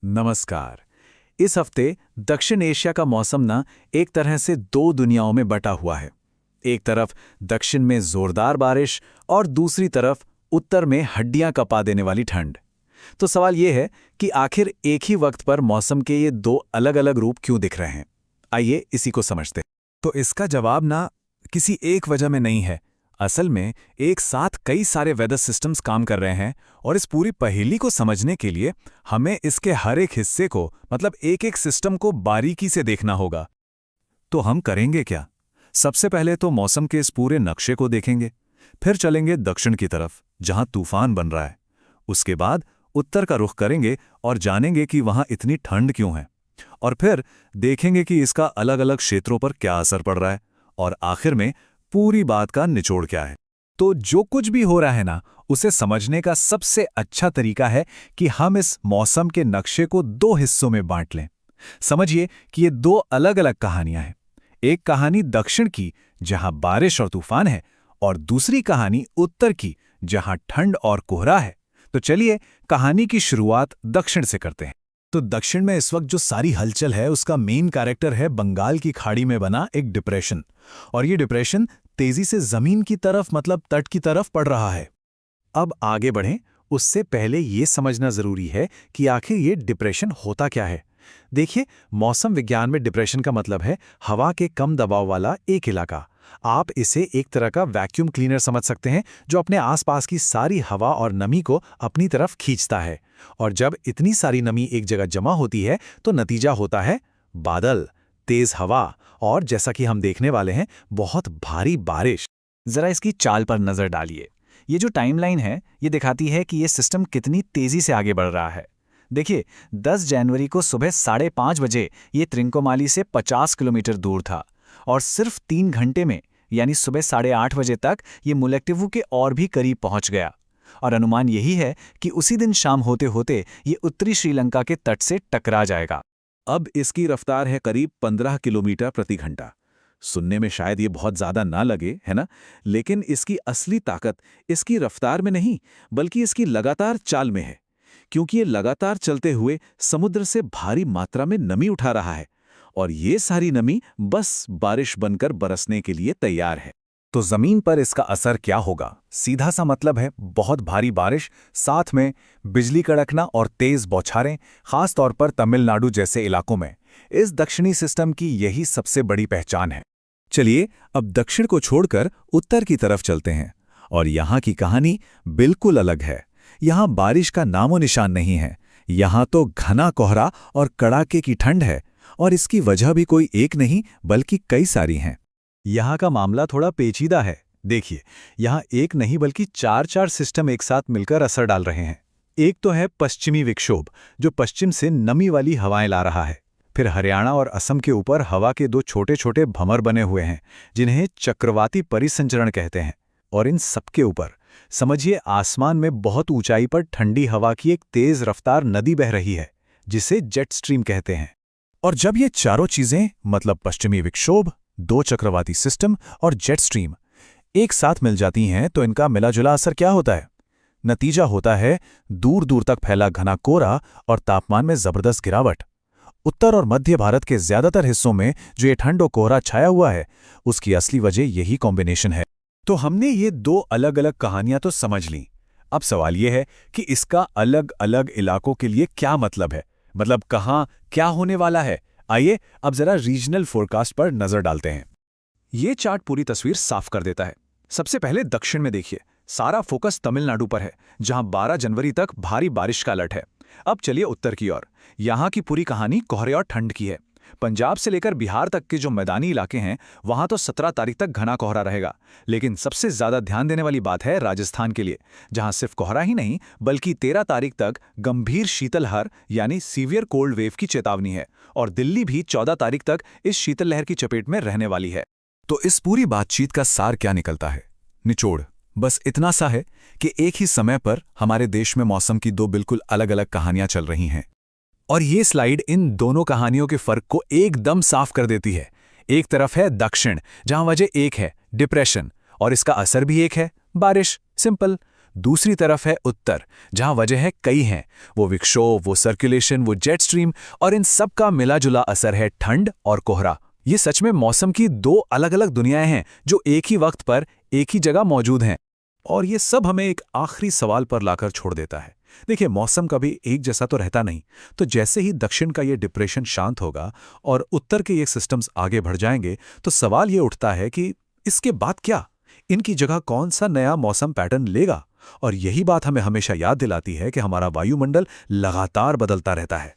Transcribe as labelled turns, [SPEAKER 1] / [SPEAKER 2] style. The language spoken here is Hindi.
[SPEAKER 1] नमस्कार। इस हफ्ते दक्षिण एशिया का मौसम ना एक तरह से दो दुनियाओं में बटा हुआ है। एक तरफ दक्षिण में जोरदार बारिश और दूसरी तरफ उत्तर में हड्डियां कपा देने वाली ठंड। तो सवाल यह है कि आखिर एक ही वक्त पर मौसम के ये दो अलग-अलग रूप क्यों दिख रहे हैं? आइए इसी को समझते हैं।
[SPEAKER 2] तो इसका जवाब ना किसी एक वजह में नहीं है। असल में एक साथ कई सारे वेदर सिस्टम्स काम कर रहे हैं और इस पूरी पहेली को समझने के लिए हमें इसके हर एक हिस्से को मतलब एक एक सिस्टम को बारीकी से देखना होगा। तो हम करेंगे क्या? सबसे पहले तो मौसम के इस पूरे नक्शे को देखेंगे, फिर चलेंगे दक्षिण की तरफ जहां तूफान बन रहा है। उसके बाद उत्तर का रुख करेंगे और जानेंगे कि वहां इतनी ठंड क्यों है, और फिर देखेंगे कि इसका अलग अलग क्षेत्रों पर क्या असर पड़ रहा है, और आखिर में पूरी बात का निचोड़ क्या है। तो जो कुछ भी हो रहा है ना, उसे समझने का सबसे अच्छा तरीका है कि हम इस मौसम के नक्शे को दो हिस्सों में बांट लें। समझिए कि ये दो अलग अलग कहानियां हैं। एक कहानी दक्षिण की जहां बारिश और तूफान है, और दूसरी कहानी उत्तर की जहां ठंड और कोहरा है। तो चलिए कहानी की शुरुआत दक्षिण से करते हैं। तो दक्षिण में इस वक्त जो सारी हलचल है उसका मेन कैरेक्टर है बंगाल की खाड़ी में बना एक डिप्रेशन, और ये डिप्रेशन तेजी से जमीन की तरफ मतलब तट की तरफ पड़ रहा है।
[SPEAKER 1] अब आगे बढ़ें उससे पहले ये समझना जरूरी है कि आखिर ये डिप्रेशन होता क्या है। देखिए, मौसम विज्ञान में डिप्रेशन का मतलब है हवा के कम दबाव वाला एक इलाका। आप इसे एक तरह का वैक्यूम क्लीनर समझ सकते हैं जो अपने आसपास की सारी हवा और नमी को अपनी तरफ खींचता है। और जब इतनी सारी नमी एक जगह जमा होती है तो नतीजा होता है बादल, तेज हवा और जैसा कि हम देखने वाले हैं बहुत भारी बारिश। जरा इसकी चाल पर नजर डालिए। ये जो टाइमलाइन है ये दिखाती है कि ये सिस्टम कितनी तेजी से आगे बढ़ रहा है। देखिए, 10 जनवरी को सुबह 5:30 बजे ये त्रिंकोमाली से 50 किलोमीटर दूर था, और सिर्फ 3 घंटे में यानी सुबह 8:30 बजे तक ये मुलेक्टिवू के और भी करीब पहुंच गया। और अनुमान यही है कि उसी दिन शाम होते होते ये उत्तरी श्रीलंका के तट से टकरा जाएगा। अब इसकी रफ्तार है करीब 15 किलोमीटर प्रति घंटा। सुनने में शायद ये बहुत ज्यादा ना लगे, है ना? लेकिन इसकी असली ताकत इसकी रफ्तार में नहीं बल्कि इसकी लगातार चाल में है, क्योंकि ये लगातार चलते हुए समुद्र से भारी मात्रा में नमी उठा रहा है, और ये सारी नमी बस बारिश बनकर बरसने के लिए तैयार है।
[SPEAKER 2] तो जमीन पर इसका असर क्या होगा? सीधा सा मतलब है बहुत भारी बारिश, साथ में बिजली कड़कना और तेज बौछारें, खास तौर पर तमिलनाडु जैसे इलाकों में। इस दक्षिणी सिस्टम की यही सबसे बड़ी पहचान है। चलिए अब दक्षिण को छोड़कर उत्तर की तरफ चलते हैं, और यहाँ की कहानी बिल्कुल अलग है। यहाँ बारिश का नामो निशान नहीं है। यहाँ तो घना कोहरा और कड़ाके की ठंड है, और इसकी वजह भी कोई एक नहीं बल्कि कई सारी हैं।
[SPEAKER 1] यहाँ का मामला थोड़ा पेचीदा है। देखिए, यहाँ एक नहीं बल्कि चार सिस्टम एक साथ मिलकर असर डाल रहे हैं। एक तो है पश्चिमी विक्षोभ जो पश्चिम से नमी वाली हवाएं ला रहा है। फिर हरियाणा और असम के ऊपर हवा के दो छोटे छोटे भंवर बने हुए हैं जिन्हें चक्रवाती परिसंचरण कहते हैं। और इन सबके ऊपर समझिए आसमान में बहुत ऊंचाई पर ठंडी हवा की एक तेज रफ्तार नदी बह रही है जिसे जेट स्ट्रीम कहते हैं।
[SPEAKER 2] और जब ये चारों चीजें मतलब पश्चिमी विक्षोभ, दो चक्रवाती सिस्टम और जेट स्ट्रीम एक साथ मिल जाती हैं तो इनका मिलाजुला असर क्या होता है? नतीजा होता है दूर दूर तक फैला घना कोहरा और तापमान में जबरदस्त गिरावट। उत्तर और मध्य भारत के ज्यादातर हिस्सों में जो ये ठंड और कोहरा छाया हुआ है उसकी असली वजह यही कॉम्बिनेशन है। तो हमने ये दो अलग अलग कहानियां तो समझ लीं। अब सवाल यह है कि इसका अलग अलग इलाकों के लिए क्या मतलब है, मतलब कहाँ क्या होने वाला है। आइए अब जरा रीजनल फोरकास्ट पर नजर डालते हैं।
[SPEAKER 1] ये चार्ट पूरी तस्वीर साफ कर देता है। सबसे पहले दक्षिण में देखिए, सारा फोकस तमिलनाडु पर है जहां 12 जनवरी तक भारी बारिश का अलर्ट है। अब चलिए उत्तर की ओर। यहाँ की पूरी कहानी कोहरे और ठंड की है। पंजाब से लेकर बिहार तक के जो मैदानी इलाके हैं वहां तो 17 तारीख तक घना कोहरा रहेगा। लेकिन सबसे ज्यादा ध्यान देने वाली बात है राजस्थान के लिए, जहां सिर्फ कोहरा ही नहीं बल्कि 13 तारीख तक गंभीर शीतलहर यानी सीवियर कोल्ड वेव की चेतावनी है, और दिल्ली भी 14 तारीख तक इस शीतलहर की चपेट में रहने वाली है।
[SPEAKER 2] तो इस पूरी बातचीत का सार क्या निकलता है? निचोड़ बस इतना सा है कि एक ही समय पर हमारे देश में मौसम की दो बिल्कुल अलग अलग कहानियां चल रही हैं, और ये स्लाइड इन दोनों कहानियों के फर्क को एकदम साफ कर देती है। एक तरफ है दक्षिण जहां वजह एक है डिप्रेशन, और इसका असर भी एक है बारिश, सिंपल। दूसरी तरफ है उत्तर, जहां वजह कई हैं। वो विक्षोभ, वो सर्कुलेशन, वो जेट स्ट्रीम, और इन सब का मिला-जुला असर है ठंड और कोहरा। ये सच में मौसम की दो अलग-अलग दुनियाएं हैं जो एक ही वक्त पर एक ही जगह मौजूद हैं।
[SPEAKER 1] और ये सब हमें एक आखिरी सवाल पर लाकर छोड़ देता है। देखिए, मौसम कभी एक जैसा तो रहता नहीं। तो जैसे ही दक्षिण का ये डिप्रेशन शांत होगा और उत्तर के ये सिस्टम्स आगे बढ़ जाएंगे, तो सवाल ये उठता है कि इसके बाद क्या? इनकी जगह कौन सा नया मौसम पैटर्न लेगा? और यही बात हमें हमेशा याद दिलाती है कि हमारा वायुमंडल लगातार बदलता रहता है।